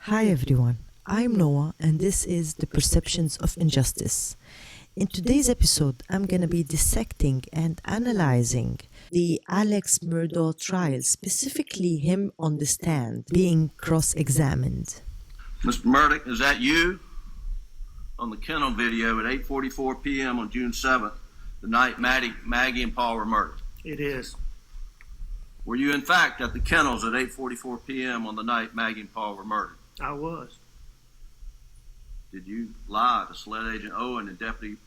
Hi everyone, I'm Noah and this is The Perceptions of Injustice. In today's episode, I'm going to be dissecting and analyzing the Alex Murdaugh trial, specifically him on the stand being cross-examined. Mr. Murdaugh, is that you? On the kennel video at 8:44 p.m. on June 7th, the night Maggie and Paul were murdered. It is. Were you in fact at the kennels at 8:44 p.m. on the night Maggie and Paul were murdered? I was. Did you lie to SLED Agent Owen and Deputy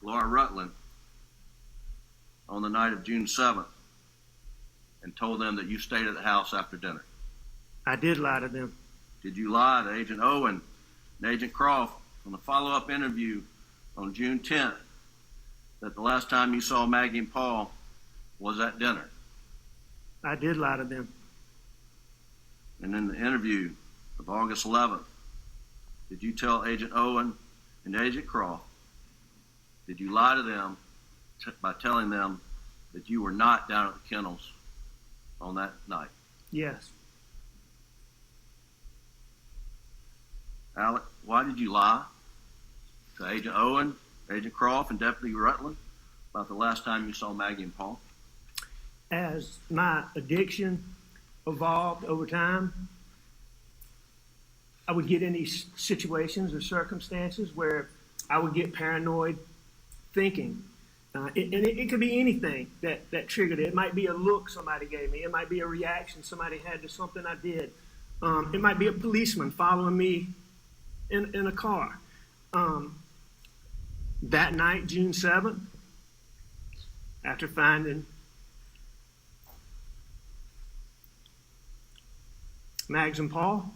Laura Rutland on the night of June 7th and told them that you stayed at the house after dinner? I did lie to them. Did you lie to Agent Owen and Agent Croft on the follow-up interview on June 10th that the last time you saw Maggie and Paul was at dinner? I did lie to them. And in the interview of August 11th, did you tell Agent Owen and Agent Croft, did you lie to them by telling them that you were not down at the kennels on that night? Yes. Alex, why did you lie to Agent Owen, Agent Croft, and Deputy Rutland about the last time you saw Maggie and Paul? As my addiction evolved over time, I would get in these situations or circumstances where I would get paranoid thinking. It could be anything that triggered it. It might be a look somebody gave me. It might be a reaction somebody had to something I did. It might be a policeman following me in a car. That night, June 7th, after finding Mags and Paul,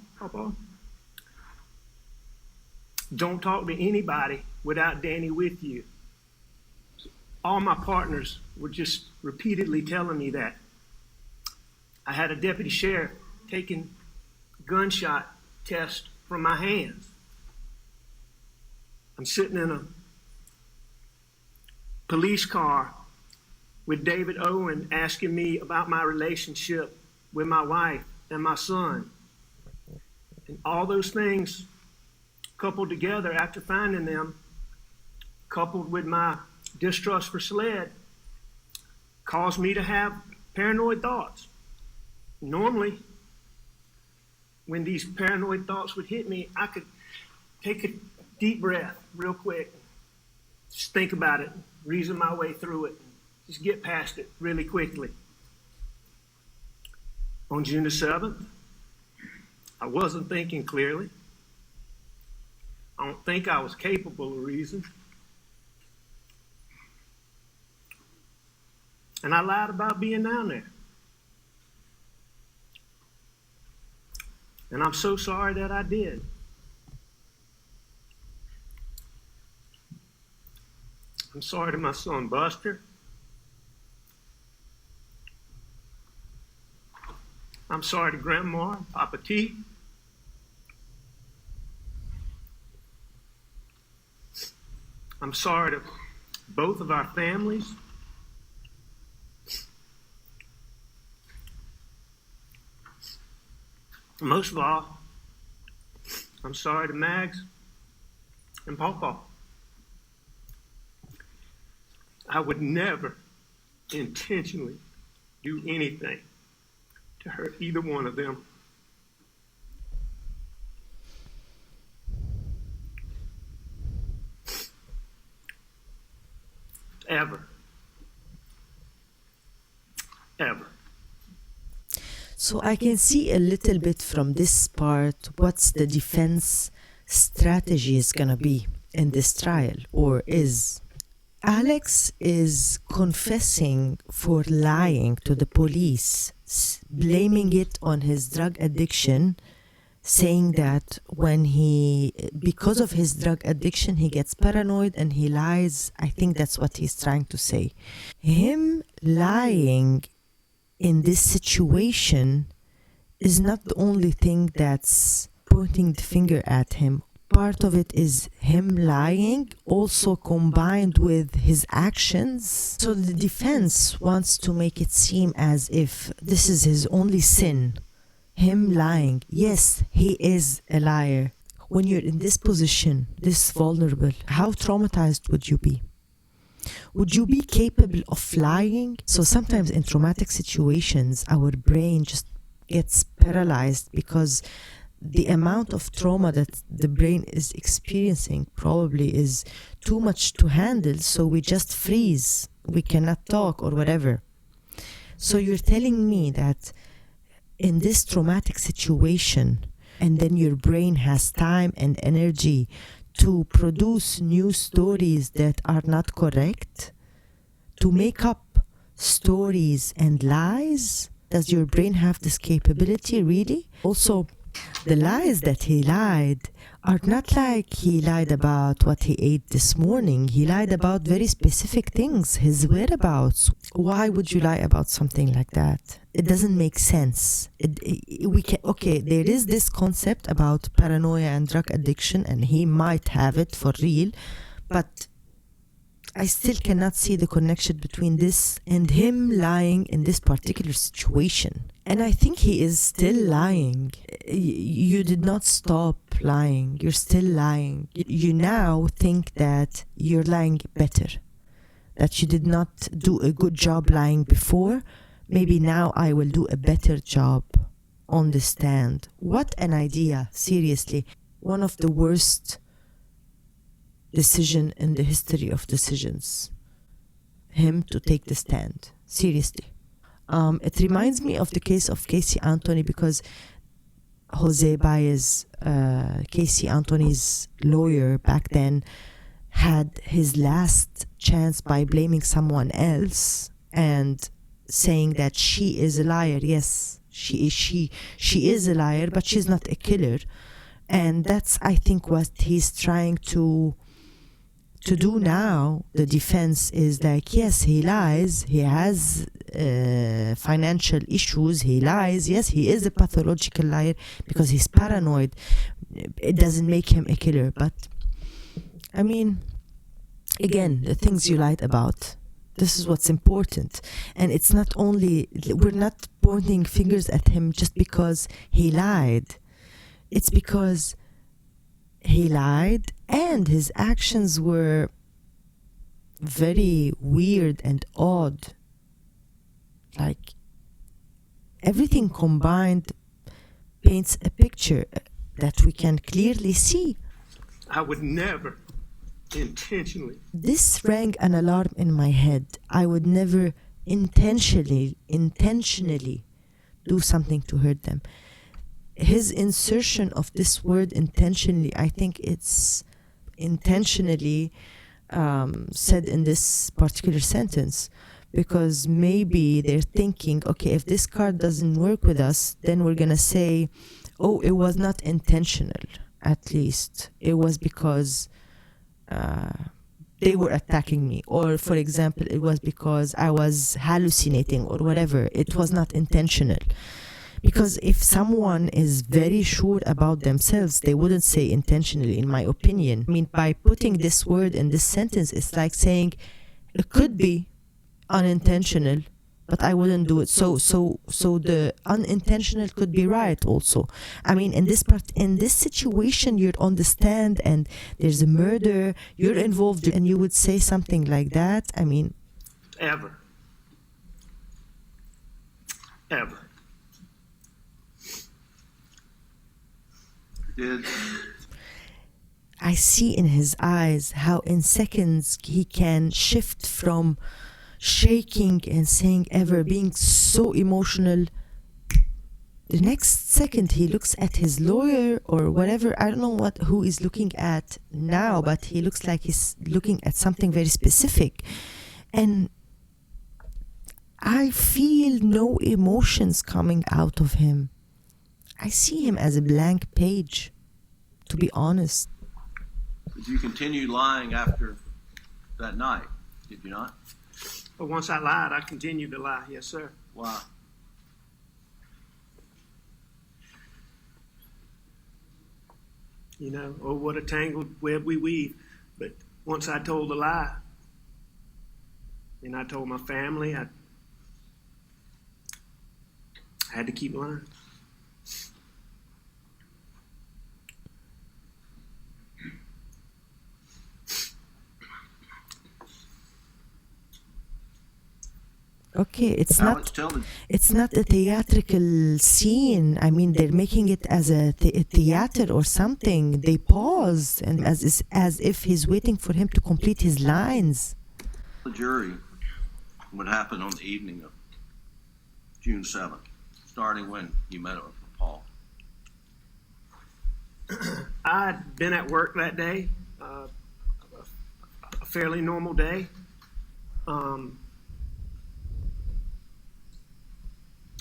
don't talk to anybody without Danny with you. All my partners were just repeatedly telling me that. I had a deputy sheriff taking gunshot test from my hands. I'm sitting in a police car with David Owen asking me about my relationship with my wife and my son. And all those things coupled together after finding them, coupled with my distrust for SLED, caused me to have paranoid thoughts. Normally, when these paranoid thoughts would hit me, I could take a deep breath real quick, just think about it, reason my way through it, just get past it really quickly. On June the 7th, I wasn't thinking clearly. I don't think I was capable of reason. And I lied about being down there. And I'm so sorry that I did. I'm sorry to my son Buster. I'm sorry to Grandma and Papa T. I'm sorry to both of our families. Most of all, I'm sorry to Mags and Pawpaw. I would never intentionally do anything to hurt either one of them. Ever. So I can see a little bit from this part what's the defense strategy is going to be in this trial, or is. Alex is confessing for lying to the police, blaming it on his drug addiction, saying that because of his drug addiction, he gets paranoid and he lies. I think that's what he's trying to say. Him lying in this situation is not the only thing that's pointing the finger at him. Part of it is him lying, also combined with his actions. So the defense wants to make it seem as if this is his only sin, him lying. Yes, he is a liar. When you're in this position, this vulnerable, how traumatized would you be? Would you be capable of lying? So sometimes in traumatic situations, our brain just gets paralyzed because the amount of trauma that the brain is experiencing probably is too much to handle, so we just freeze. We cannot talk or whatever. So you're telling me that in this traumatic situation, and then your brain has time and energy to produce new stories that are not correct, to make up stories and lies? Does your brain have this capability, really? Also, the lies that he lied are not like he lied about what he ate this morning. He lied about very specific things, his whereabouts. Why would you lie about something like that? It doesn't make sense. There is this concept about paranoia and drug addiction, and he might have it for real, but I still cannot see the connection between this and him lying in this particular situation. And I think he is still lying. You did not stop lying. You're still lying. You now think that you're lying better, that you did not do a good job lying before. Maybe now I will do a better job on the stand. What an idea, seriously. One of the worst decision in the history of decisions, him to take the stand, seriously. It reminds me of the case of Casey Anthony, because Jose Baez, Casey Anthony's lawyer back then, had his last chance by blaming someone else and saying that she is a liar. Yes, she is a liar, but she's not a killer. And that's, I think, what he's trying to do now. The defense is like, yes, he lies, he has financial issues, he lies, yes, he is a pathological liar because he's paranoid. It doesn't make him a killer. But I mean, again, the things you lied about, this is what's important. And it's not only, we're not pointing fingers at him just because he lied. It's because he lied and his actions were very weird and odd. Like, everything combined paints a picture that we can clearly see. I would never intentionally. This rang an alarm in my head. I would never intentionally do something to hurt them. His insertion of this word intentionally, I think it's intentionally said in this particular sentence, because maybe they're thinking, okay, if this card doesn't work with us, then we're gonna say, oh, it was not intentional. At least it was because they were attacking me, or for example, it was because I was hallucinating or whatever. It was not intentional. Because if someone is very sure about themselves, they wouldn't say intentionally, in my opinion. I mean, by putting this word in this sentence, it's like saying it could be unintentional, but I wouldn't do it. So the unintentional could be right also. I mean, in this situation, you're on the stand and there's a murder, you're involved, and you would say something like that. I mean, Ever. I see in his eyes how in seconds he can shift from shaking and saying ever, being so emotional. The next second he looks at his lawyer or whatever. I don't know who he's looking at now, but he looks like he's looking at something very specific. And I feel no emotions coming out of him. I see him as a blank page, to be honest. Did you continue lying after that night? Did you not? But once I lied, I continued to lie. Yes, sir. Why? You know, oh, what a tangled web we weave. But once I told a lie, and I told my family, I had to keep lying. Okay, it's Alex, not. It's not a theatrical scene. I mean, they're making it as a theater or something. They pause and as if he's waiting for him to complete his lines. The jury what happened on the evening of June 7th, starting when you met with Paul. I'd been at work that day, a fairly normal day.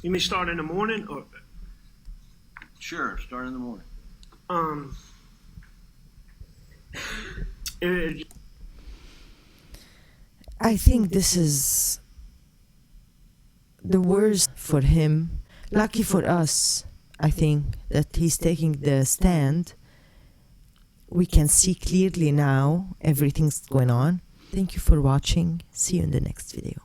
You mean start in the morning, or? Sure, start in the morning. I think this is the worst for him. Lucky for us, I think, that he's taking the stand. We can see clearly now everything's going on. Thank you for watching. See you in the next video.